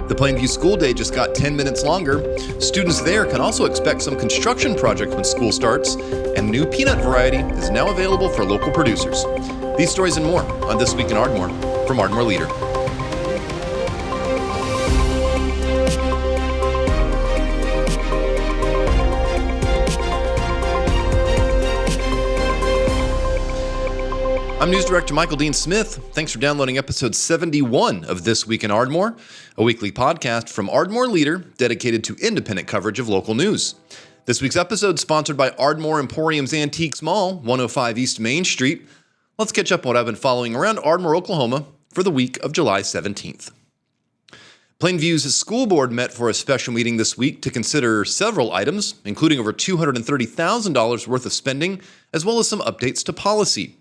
The Plainview school day just got 10 minutes longer. Students there can also expect some construction project when school starts, and new peanut variety is now available for local producers. These stories and more on This Week in Ardmore from Ardmore Leader. I'm News Director Michael Dean Smith. Thanks for downloading episode 71 of This Week in Ardmore, a weekly podcast from Ardmore Leader dedicated to independent coverage of local news. This week's episode is sponsored by Ardmore Emporium's Antiques Mall, 105 East Main Street. Let's catch up on what I've been following around Ardmore, Oklahoma for the week of July 17th. Plainview's school board met for a special meeting this week to consider several items, including over $230,000 worth of spending, as well as some updates to policy.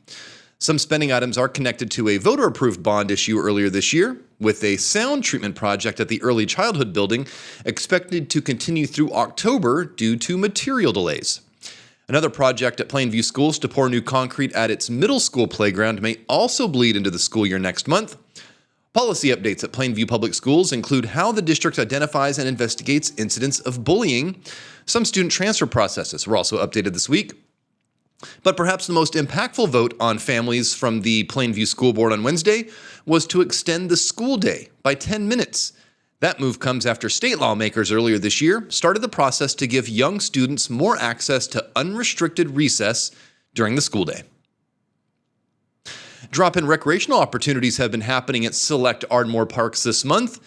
Some spending items are connected to a voter-approved bond issue earlier this year, with a sound treatment project at the Early Childhood Building expected to continue through October due to material delays. Another project at Plainview Schools to pour new concrete at its middle school playground may also bleed into the school year next month. Policy updates at Plainview Public Schools include how the district identifies and investigates incidents of bullying. Some student transfer processes were also updated this week. But perhaps the most impactful vote on families from the Plainview School Board on Wednesday was to extend the school day by 10 minutes. That move comes after state lawmakers earlier this year started the process to give young students more access to unrestricted recess during the school day. Drop-in recreational opportunities have been happening at select Ardmore parks this month.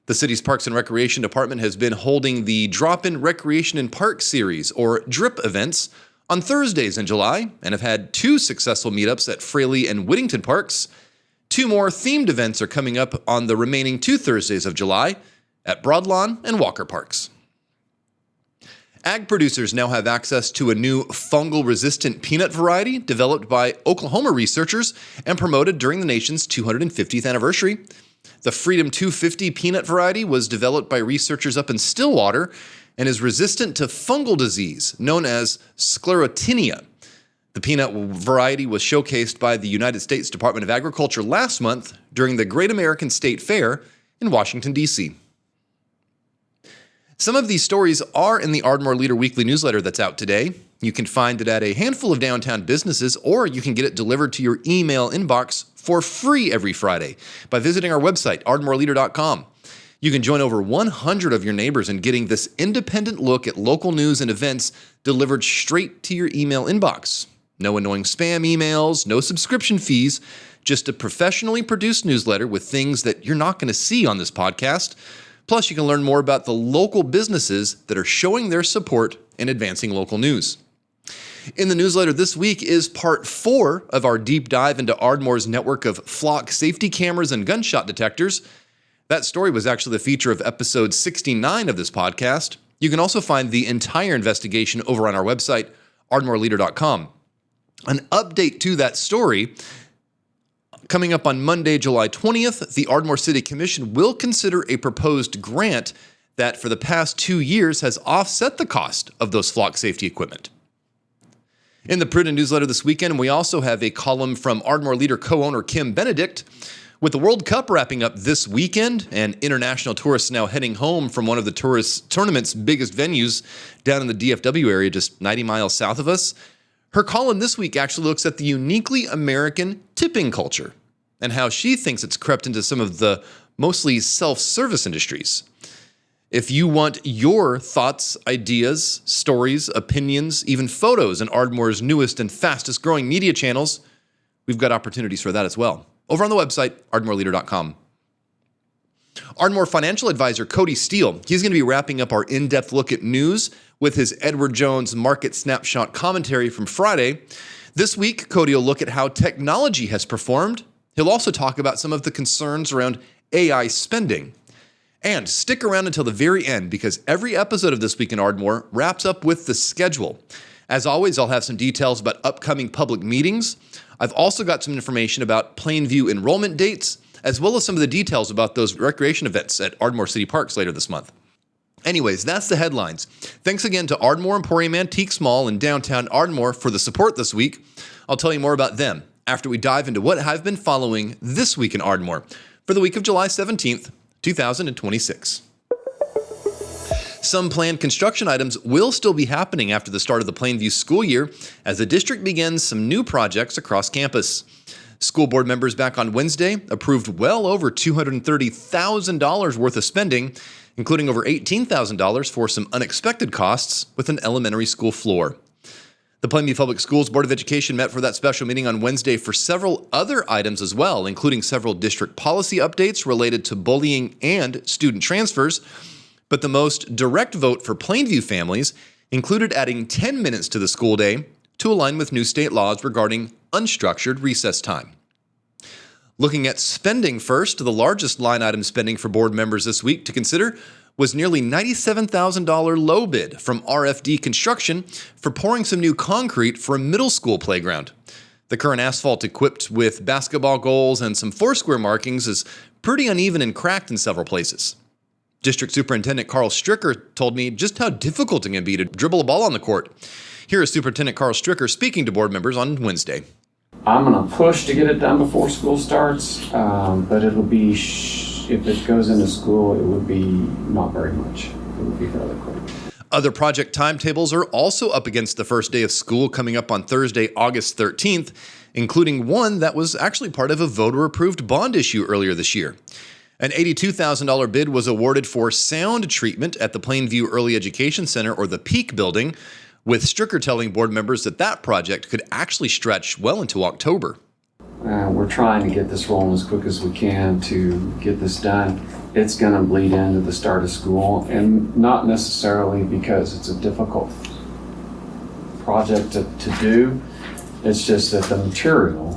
The city's Parks and Recreation Department has been holding the Drop-in Recreation in Park Series, or DRIP events, on Thursdays in July, and have had 2 successful meetups at Fraley and Whittington Parks. 2 more themed events are coming up on the remaining 2 Thursdays of July at Broadlawn and Walker Parks. Ag producers now have access to a new fungal-resistant peanut variety developed by Oklahoma researchers and promoted during the nation's 250th anniversary. The Freedom 250 peanut variety was developed by researchers up in Stillwater and is resistant to fungal disease known as sclerotinia. The peanut variety was showcased by the United States Department of Agriculture last month during the Great American State Fair in Washington, D.C. Some of these stories are in the Ardmore Leader weekly newsletter that's out today. You can find it at a handful of downtown businesses, or you can get it delivered to your email inbox for free every Friday by visiting our website, ardmoreleader.com. You can join over 100 of your neighbors in getting this independent look at local news and events delivered straight to your email inbox. No annoying spam emails, no subscription fees, just a professionally produced newsletter with things that you're not going to see on this podcast. Plus, you can learn more about the local businesses that are showing their support in advancing local news. In the newsletter this week is part 4 of our deep dive into Ardmore's network of flock safety cameras and gunshot detectors. That story was actually the feature of episode 69 of this podcast. You can also find the entire investigation over on our website, ardmoreleader.com. An update to that story, coming up on Monday, July 20th, the Ardmore City Commission will consider a proposed grant that for the past 2 years has offset the cost of those flock safety equipment. In the print and newsletter this weekend, we also have a column from Ardmore Leader co-owner Kim Benedict. With the World Cup wrapping up this weekend and international tourists now heading home from one of the tournament's biggest venues down in the DFW area, just 90 miles south of us, her column this week actually looks at the uniquely American tipping culture and how she thinks it's crept into some of the mostly self-service industries. If you want your thoughts, ideas, stories, opinions, even photos in Ardmore's newest and fastest growing media channels, we've got opportunities for that as well. Over on the website, ardmoreleader.com. Ardmore financial advisor Cody Steele, he's going to be wrapping up our in-depth look at news with his Edward Jones Market Snapshot commentary from Friday. This week, Cody will look at how technology has performed. He'll also talk about some of the concerns around AI spending. And stick around until the very end, because every episode of This Week in Ardmore wraps up with the schedule. As always, I'll have some details about upcoming public meetings. I've also got some information about Plainview enrollment dates, as well as some of the details about those recreation events at Ardmore City Parks later this month. Anyways, that's the headlines. Thanks again to Ardmore Emporium Antiques Mall in downtown Ardmore for the support this week. I'll tell you more about them after we dive into what I've been following this week in Ardmore for the week of July 17th, 2026. Some planned construction items will still be happening after the start of the Plainview school year as the district begins some new projects across campus. School board members back on Wednesday approved well over $230,000 worth of spending, including over $18,000 for some unexpected costs with an elementary school floor. The Plainview Public Schools Board of Education met for that special meeting on Wednesday for several other items as well, including several district policy updates related to bullying and student transfers. But the most direct vote for Plainview families included adding 10 minutes to the school day to align with new state laws regarding unstructured recess time. Looking at spending first, the largest line item spending for board members this week to consider was nearly $97,000 low bid from RFD Construction for pouring some new concrete for a middle school playground. The current asphalt equipped with basketball goals and some foursquare markings is pretty uneven and cracked in several places. District Superintendent Carl Stricker told me just how difficult it can be to dribble a ball on the court. Here is Superintendent Carl Stricker speaking to board members on Wednesday. I'm going to push to get it done before school starts, but it'll be, if it goes into school, it would be not very much. It would be fairly quick. Other project timetables are also up against the first day of school coming up on Thursday, August 13th, including one that was actually part of a voter-approved bond issue earlier this year. An $82,000 bid was awarded for sound treatment at the Plainview Early Education Center, or the Peak building, with Stricker telling board members that project could actually stretch well into October. We're trying to get this rolling as quick as we can to get this done. It's going to bleed into the start of school, and not necessarily because it's a difficult project to do. It's just that the material,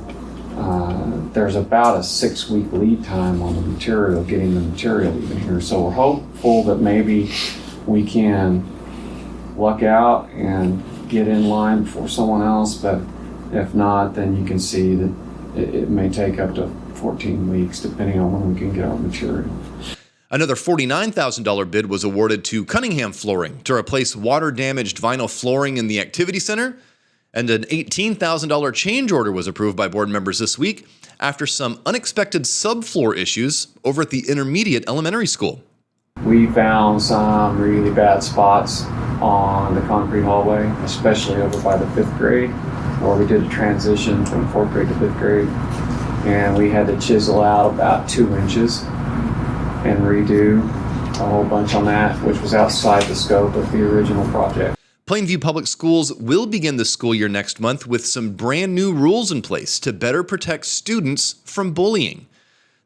there's about a 6-week lead time on the material, getting the material even here. So we're hopeful that maybe we can luck out and get in line before someone else, but if not, then you can see that it may take up to 14 weeks depending on when we can get our material. Another $49,000 bid was awarded to Cunningham Flooring to replace water-damaged vinyl flooring in the activity center, and an $18,000 change order was approved by board members this week after some unexpected subfloor issues over at the intermediate elementary school. We found some really bad spots on the concrete hallway, especially over by the 5th grade, where we did a transition from 4th grade to 5th grade, and we had to chisel out about 2 inches and redo a whole bunch on that, which was outside the scope of the original project. Plainview Public Schools will begin the school year next month with some brand new rules in place to better protect students from bullying.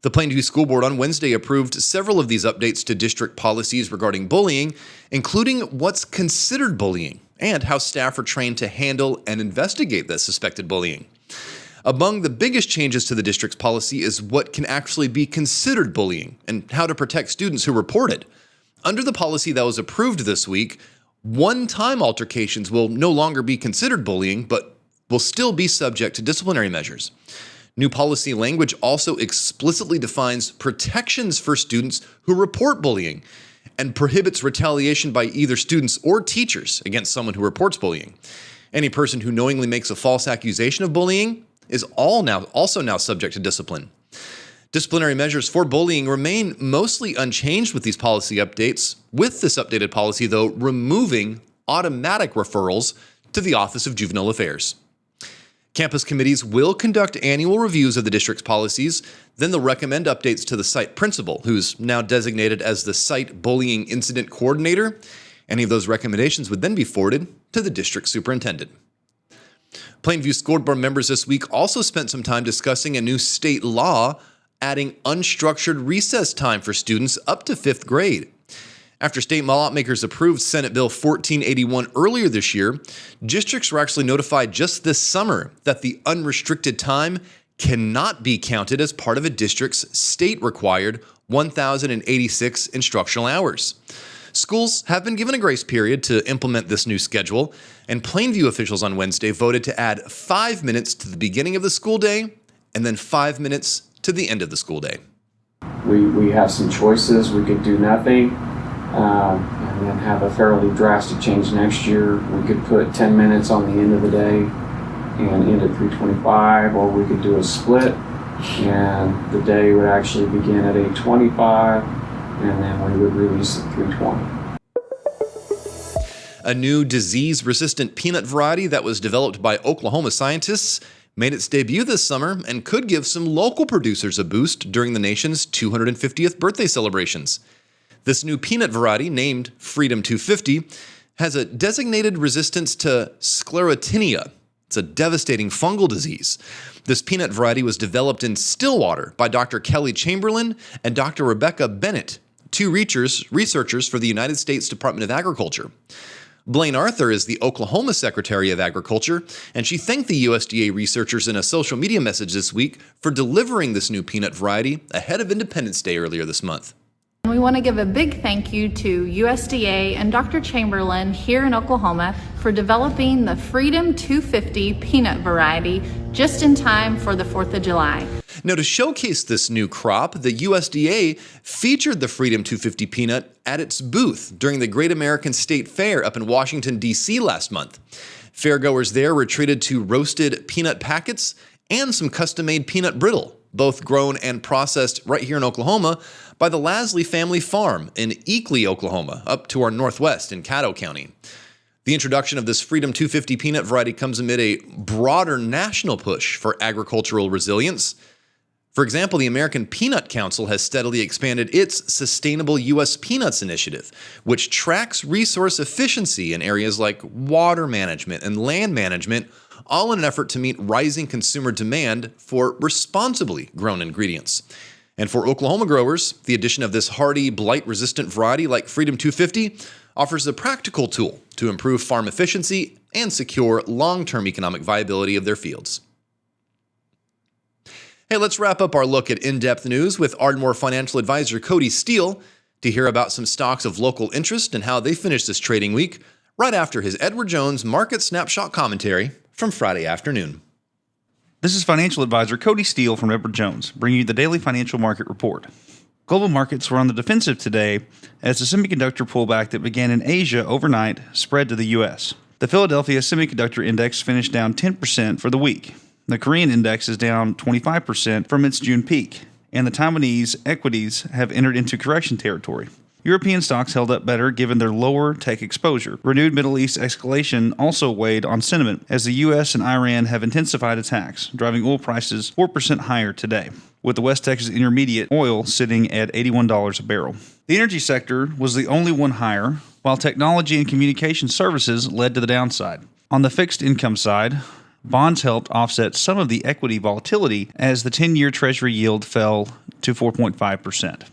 The Plainview School Board on Wednesday approved several of these updates to district policies regarding bullying, including what's considered bullying and how staff are trained to handle and investigate the suspected bullying. Among the biggest changes to the district's policy is what can actually be considered bullying and how to protect students who report it. Under the policy that was approved this week, one-time altercations will no longer be considered bullying, but will still be subject to disciplinary measures. New policy language also explicitly defines protections for students who report bullying and prohibits retaliation by either students or teachers against someone who reports bullying. Any person who knowingly makes a false accusation of bullying is also now subject to discipline. Disciplinary measures for bullying remain mostly unchanged with these policy updates, with this updated policy, though, removing automatic referrals to the Office of Juvenile Affairs. Campus committees will conduct annual reviews of the district's policies, then they'll recommend updates to the site principal, who's now designated as the site bullying incident coordinator. Any of those recommendations would then be forwarded to the district superintendent. Plainview School Board members this week also spent some time discussing a new state law adding unstructured recess time for students up to 5th grade. After state lawmakers approved Senate Bill 1481 earlier this year, districts were actually notified just this summer that the unrestricted time cannot be counted as part of a district's state-required 1,086 instructional hours. Schools have been given a grace period to implement this new schedule, and Plainview officials on Wednesday voted to add 5 minutes to the beginning of the school day and then 5 minutes to the end of the school day. We have some choices. We could do nothing and then have a fairly drastic change next year. We could put 10 minutes on the end of the day and end at 3:25, or we could do a split and the day would actually begin at 8:25 and then we would release at 320. A new disease-resistant peanut variety that was developed by Oklahoma scientists made its debut this summer and could give some local producers a boost during the nation's 250th birthday celebrations. This new peanut variety, named Freedom 250, has a designated resistance to sclerotinia. It's a devastating fungal disease. This peanut variety was developed in Stillwater by Dr. Kelly Chamberlain and Dr. Rebecca Bennett, two researchers for the United States Department of Agriculture. Blaine Arthur is the Oklahoma Secretary of Agriculture, and she thanked the USDA researchers in a social media message this week for delivering this new peanut variety ahead of Independence Day earlier this month. We want to give a big thank you to USDA and Dr. Chamberlain here in Oklahoma for developing the Freedom 250 peanut variety just in time for the 4th of July. Now, to showcase this new crop, the USDA featured the Freedom 250 peanut at its booth during the Great American State Fair up in Washington, D.C. last month. Fairgoers there were treated to roasted peanut packets and some custom-made peanut brittle, both grown and processed right here in Oklahoma by the Lasley family farm in Eakley, Oklahoma, up to our northwest in Caddo County. The introduction of this Freedom 250 peanut variety comes amid a broader national push for agricultural resilience. For example, the American Peanut Council has steadily expanded its Sustainable U.S. Peanuts initiative, which tracks resource efficiency in areas like water management and land management, all in an effort to meet rising consumer demand for responsibly grown ingredients. And for Oklahoma growers, the addition of this hardy, blight-resistant variety like Freedom 250 offers a practical tool to improve farm efficiency and secure long-term economic viability of their fields. Hey, let's wrap up our look at in-depth news with Ardmore financial advisor Cody Steele to hear about some stocks of local interest and how they finished this trading week right after his Edward Jones Market Snapshot commentary from Friday afternoon. This is financial advisor Cody Steele from Edward Jones, bringing you the daily financial market report. Global markets were on the defensive today as the semiconductor pullback that began in Asia overnight spread to the U.S. The Philadelphia Semiconductor Index finished down 10% for the week. The Korean index is down 25% from its June peak, and the Taiwanese equities have entered into correction territory. European stocks held up better given their lower tech exposure. Renewed Middle East escalation also weighed on sentiment as the U.S. and Iran have intensified attacks, driving oil prices 4% higher today, with the West Texas Intermediate oil sitting at $81 a barrel. The energy sector was the only one higher, while technology and communication services led to the downside. On the fixed income side, bonds helped offset some of the equity volatility as the 10-year Treasury yield fell to 4.5%.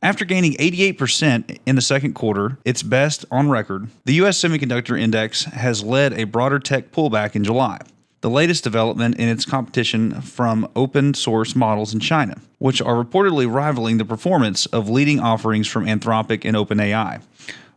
After gaining 88% in the second quarter, its best on record, the U.S. Semiconductor Index has led a broader tech pullback in July, the latest development in its competition from open-source models in China, which are reportedly rivaling the performance of leading offerings from Anthropic and OpenAI,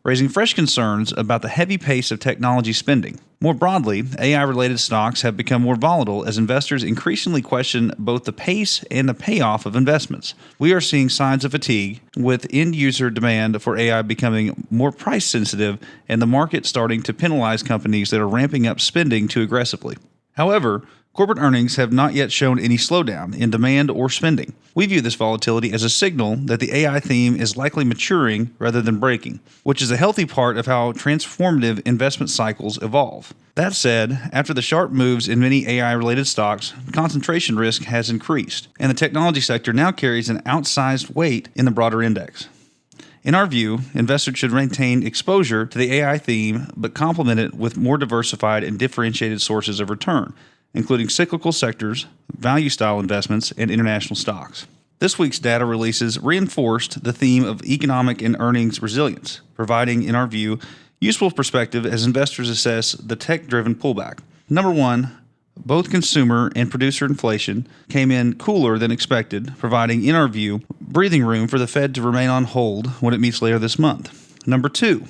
raising fresh concerns about the heavy pace of technology spending. More broadly, AI-related stocks have become more volatile as investors increasingly question both the pace and the payoff of investments. We are seeing signs of fatigue, with end-user demand for AI becoming more price-sensitive and the market starting to penalize companies that are ramping up spending too aggressively. However, corporate earnings have not yet shown any slowdown in demand or spending. We view this volatility as a signal that the AI theme is likely maturing rather than breaking, which is a healthy part of how transformative investment cycles evolve. That said, after the sharp moves in many AI-related stocks, concentration risk has increased, and the technology sector now carries an outsized weight in the broader index. In our view, investors should maintain exposure to the AI theme, but complement it with more diversified and differentiated sources of return, including cyclical sectors, value-style investments, and international stocks. This week's data releases reinforced the theme of economic and earnings resilience, providing, in our view, useful perspective as investors assess the tech-driven pullback. Number one, both consumer and producer inflation came in cooler than expected, providing, in our view, breathing room for the Fed to remain on hold when it meets later this month. Number two,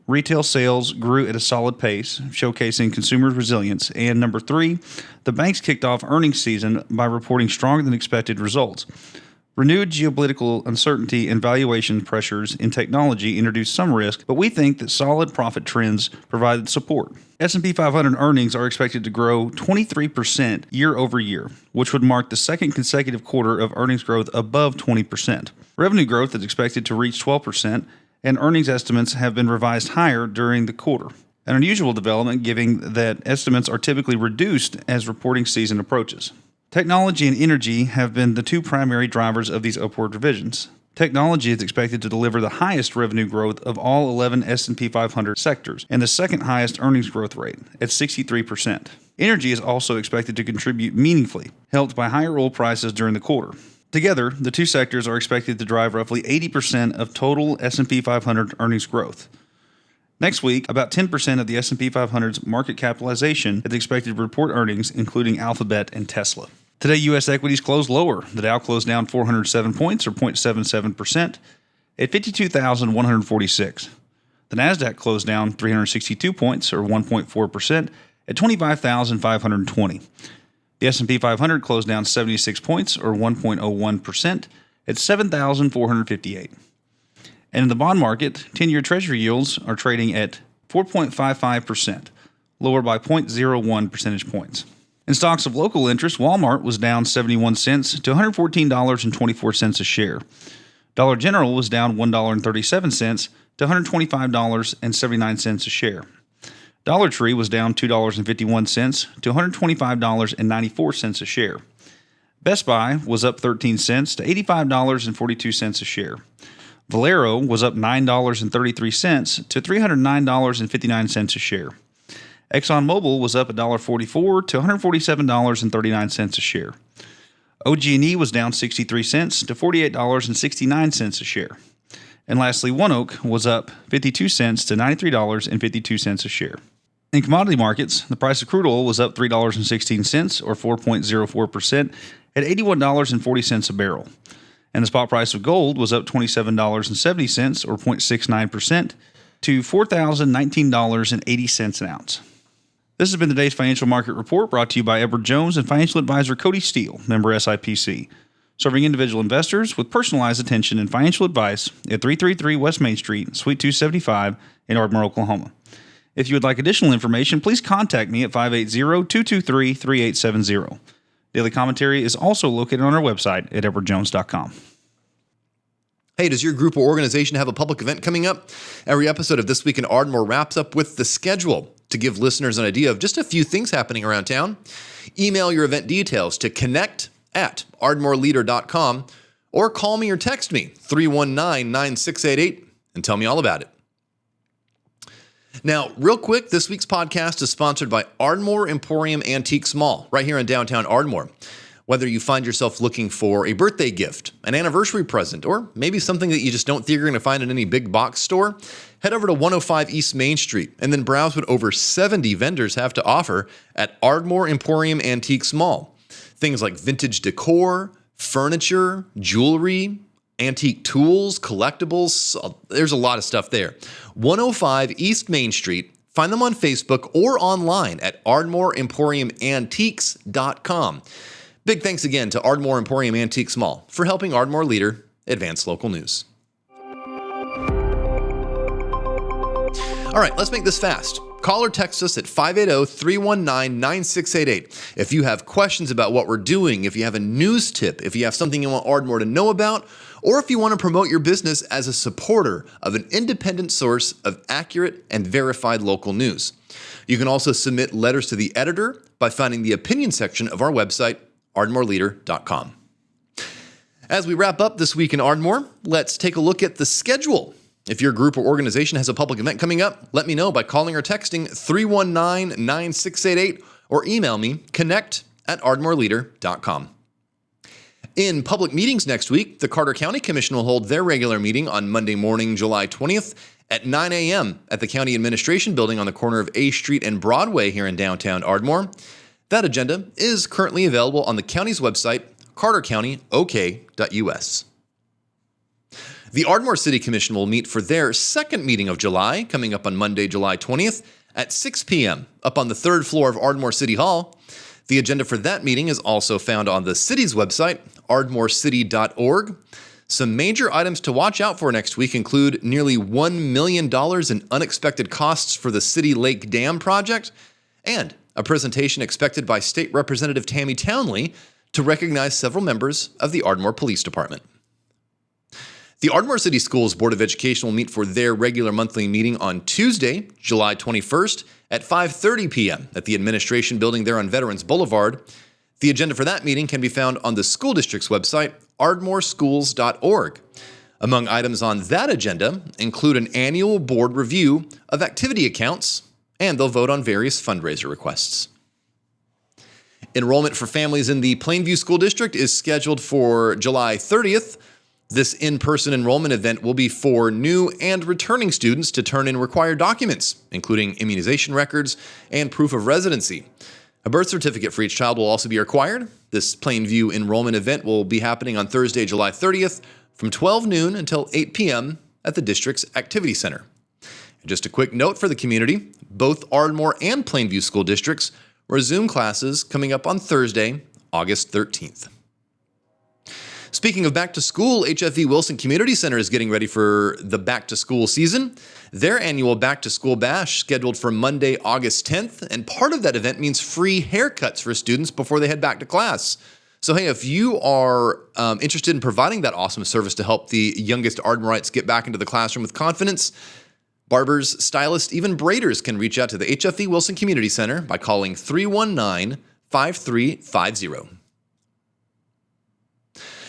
retail sales grew at a solid pace, showcasing consumer resilience. And number three, the banks kicked off earnings season by reporting stronger than expected results. Renewed geopolitical uncertainty and valuation pressures in technology introduced some risk, but we think that solid profit trends provided support. S&P 500 earnings are expected to grow 23% year over year, which would mark the second consecutive quarter of earnings growth above 20%. Revenue growth is expected to reach 12%, and earnings estimates have been revised higher during the quarter. An unusual development, given that estimates are typically reduced as reporting season approaches. Technology and energy have been the two primary drivers of these upward revisions. Technology is expected to deliver the highest revenue growth of all 11 S&P 500 sectors and the second highest earnings growth rate at 63%. Energy is also expected to contribute meaningfully, helped by higher oil prices during the quarter. Together, the two sectors are expected to drive roughly 80% of total S&P 500 earnings growth. Next week, about 10% of the S&P 500's market capitalization is expected to report earnings, including Alphabet and Tesla. Today, U.S. equities closed lower. The Dow closed down 407 points, or 0.77%, at 52,146. The Nasdaq closed down 362 points, or 1.4%, at 25,520. The S&P 500 closed down 76 points, or 1.01%, at 7,458. And in the bond market, 10-year Treasury yields are trading at 4.55%, lower by 0.01 percentage points. In stocks of local interest, Walmart was down 71 cents to $114.24 a share. Dollar General was down $1.37 to $125.79 a share. Dollar Tree was down $2.51 to $125.94 a share. Best Buy was up 13 cents to $85.42 a share. Valero was up $9.33 to $309.59 a share. ExxonMobil was up $1.44 to $147.39 a share. OG&E was down 63 cents to $48.69 a share. And lastly, ONEOK was up 52 cents to $93.52 a share. In commodity markets, the price of crude oil was up $3.16 or 4.04% at $81.40 a barrel. And the spot price of gold was up $27.70 or 0.69% to $4,019.80 an ounce. This has been today's Financial Market Report, brought to you by Edward Jones and financial advisor Cody Steele, member SIPC, serving individual investors with personalized attention and financial advice at 333 West Main Street, Suite 275 in Ardmore, Oklahoma. If you would like additional information, please contact me at 580-223-3870. Daily commentary is also located on our website at edwardjones.com. Hey, does your group or organization have a public event coming up? Every episode of This Week in Ardmore wraps up with the schedule to give listeners an idea of just a few things happening around town. Email your event details to connect@ardmoreleader.com or call me or text me 319-9688 and tell me all about it. Now, real quick, this week's podcast is sponsored by Ardmore Emporium Antiques Mall right here in downtown Ardmore. Whether you find yourself looking for a birthday gift, an anniversary present, or maybe something that you just don't think you're going to find in any big box store, head over to 105 East Main Street and then browse what over 70 vendors have to offer at Ardmore Emporium Antiques Mall. Things like vintage decor, furniture, jewelry, antique tools, collectibles. There's a lot of stuff there. 105 East Main Street. Find them on Facebook or online at ardmoreemporiumantiques.com. Big thanks again to Ardmore Emporium Antiques Mall for helping Ardmore Leader advance local news. All right, let's make this fast. Call or text us at 580-319-9688. If you have questions about what we're doing, if you have a news tip, if you have something you want Ardmore to know about, or if you want to promote your business as a supporter of an independent source of accurate and verified local news. You can also submit letters to the editor by finding the opinion section of our website, ardmoreleader.com. As we wrap up This Week in Ardmore, let's take a look at the schedule. If your group or organization has a public event coming up, let me know by calling or texting 319-9688 or email me, connect@ardmoreleader.com. In public meetings next week, the Carter County Commission will hold their regular meeting on Monday morning, July 20th at 9 a.m. at the County Administration Building on the corner of A Street and Broadway here in downtown Ardmore. That agenda is currently available on the county's website, cartercountyok.us. The Ardmore City Commission will meet for their second meeting of July, coming up on Monday, July 20th at 6 p.m. up on the third floor of Ardmore City Hall. The agenda for that meeting is also found on the city's website, ardmorecity.org. Some major items to watch out for next week include nearly $1 million in unexpected costs for the City Lake Dam project and a presentation expected by State Representative Tammy Townley to recognize several members of the Ardmore Police Department. The Ardmore City Schools Board of Education will meet for their regular monthly meeting on Tuesday, July 21st at 5:30 p.m. at the Administration Building there on Veterans Boulevard. The agenda for that meeting can be found on the school district's website, ardmoreschools.org. Among items on that agenda include an annual board review of activity accounts, and they'll vote on various fundraiser requests. Enrollment for families in the Plainview School District is scheduled for July 30th. This in-person enrollment event will be for new and returning students to turn in required documents, including immunization records and proof of residency. A birth certificate for each child will also be required. This Plainview enrollment event will be happening on Thursday, July 30th from 12 noon until 8 p.m. at the district's activity center. And just a quick note for the community, both Ardmore and Plainview school districts resume classes coming up on Thursday, August 13th. Speaking of back to school, HFE Wilson Community Center is getting ready for the back to school season. Their annual back to school bash scheduled for Monday, August 10th, and part of that event means free haircuts for students before they head back to class. So hey, if you are interested in providing that awesome service to help the youngest Ardmorites get back into the classroom with confidence, barbers, stylists, even braiders can reach out to the HFE Wilson Community Center by calling 319-5350.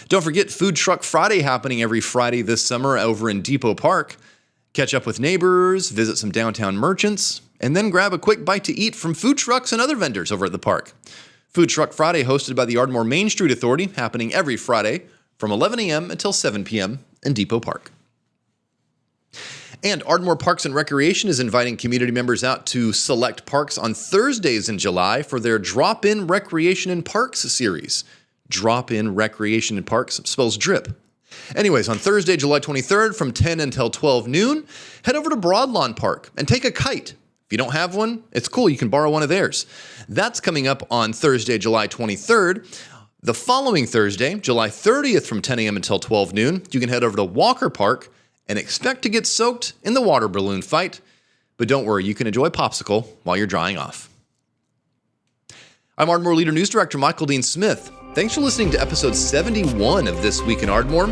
Don't forget Food Truck Friday happening every Friday this summer over in Depot Park. Catch up with neighbors, visit some downtown merchants, and then grab a quick bite to eat from food trucks and other vendors over at the park. Food Truck Friday hosted by the Ardmore Main Street Authority happening every Friday from 11 a.m. until 7 p.m. in Depot Park. And Ardmore Parks and Recreation is inviting community members out to select parks on Thursdays in July for their Drop-In Recreation in Parks series. Drop-In Recreation in Parks spells drip. Anyways, on Thursday, July 23rd from 10 until 12 noon, head over to Broadlawn Park and take a kite. If you don't have one, it's cool. You can borrow one of theirs. That's coming up on Thursday, July 23rd. The following Thursday, July 30th from 10 a.m. until 12 noon, you can head over to Walker Park and expect to get soaked in the water balloon fight. But don't worry, you can enjoy popsicle while you're drying off. I'm Ardmore Leader News Director Michael Dean Smith. Thanks for listening to episode 71 of This Week in Ardmore.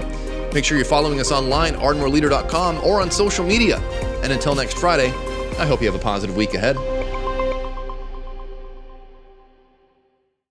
Make sure you're following us online, ardmoreleader.com, or on social media. And until next Friday, I hope you have a positive week ahead.